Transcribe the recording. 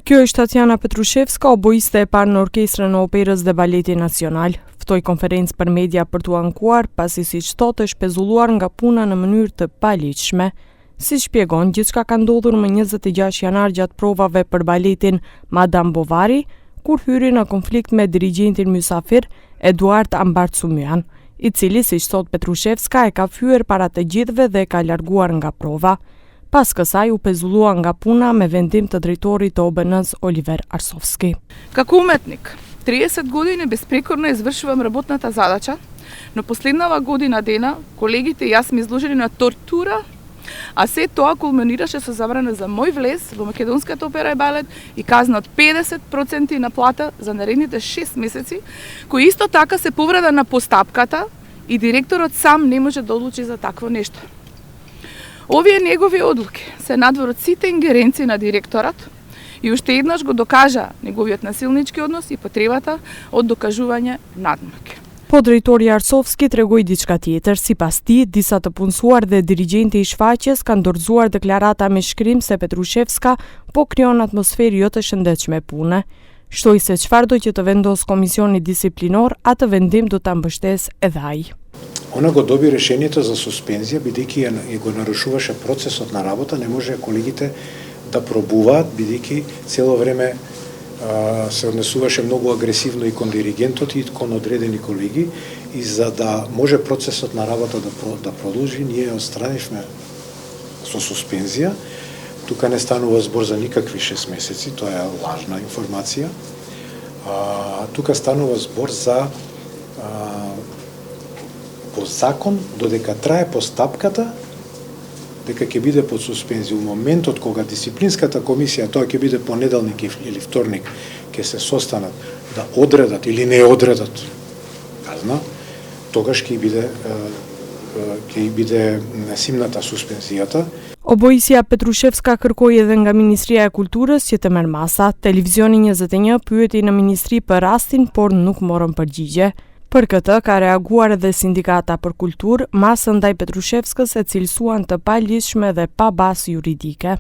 Kjo është Tatjana Petrushevska, oboiste e parë në orkestrën e Operës dhe Baletit Nacional. Ftoi konferencë për media për t'u ankuar, pasi siç thotë është pezulluar nga puna në mënyrë të paligjshme. Si shpjegon, gjithçka ka ndodhur më 26 janar gjatë provave për baletin Madame Bovary, kur hyri në konflikt me dirigjentin mysafir Eduard Ambartsumyan, i cili, siç thot Petrushevska, e ka fyer para të gjithëve dhe e ka larguar nga prova. Pas kësaj u pezullua nga puna me vendim të drejtorit të OBN-s Oliver Arsovski. Како уметник, 30 години безпрекорно извршувам работната задача, но последнава година дена колегите и јас сме изложени на тортура, а се тоа кулминираше со забрана за мој влез во Македонската опера и балет и казна од 50% на плата за наредните 6 месеци, кој исто така се повреда на постапката и директорот сам не може да одлучи за такво нешто. Овие негови одлуки се надвор од сите ингеренции на директорот и уште еднаш го докажа неговиот насилнички однос и потребата од докажување надмок. Po drejtori Arsovski tregoi diçka tjetër, sipas tij, disa të punësuar dhe dirigjenti i shfaqjes kanë dorëzuar deklarata me shkrim se Petrushevska po krijon atmosferë jo të shëndetshme pune. Shtoi se çfarë do që të vendos komisioni disiplinor, atë vendim do ta mbështesë edhe ai. Она го доби решението за суспензија, бидејќи го нарушуваше процесот на работа, не може колегите да пробуваат, бидејќи цело време се однесуваше многу агресивно и кон диригентот и кон одредени колеги, и за да може процесот на работа да продолжи, ние отстранивме со суспензија. Тука не станува збор за никакви 6 месеци, тоа е лажна информација. Тука станува збор за по закон, додека трае постапката, дека ќе биде под суспензија. У моментот кога дисциплинската комисија, тоа ќе биде понеделник или вторник, ќе се состанат да одредат или не одредат казна, тогаш ќе биде симната суспензијата. Oboisja Petrushevska kërkoi edhe nga Ministria e Kulturës që të merr masa. Televizioni 21 pyeti në ministri për rastin, por nuk morën përgjigje. Për këtë ka reaguar edhe sindikata për kulturë, masën ndaj Petrushevskës e cilësuan të paligjshme dhe pa bazë juridike.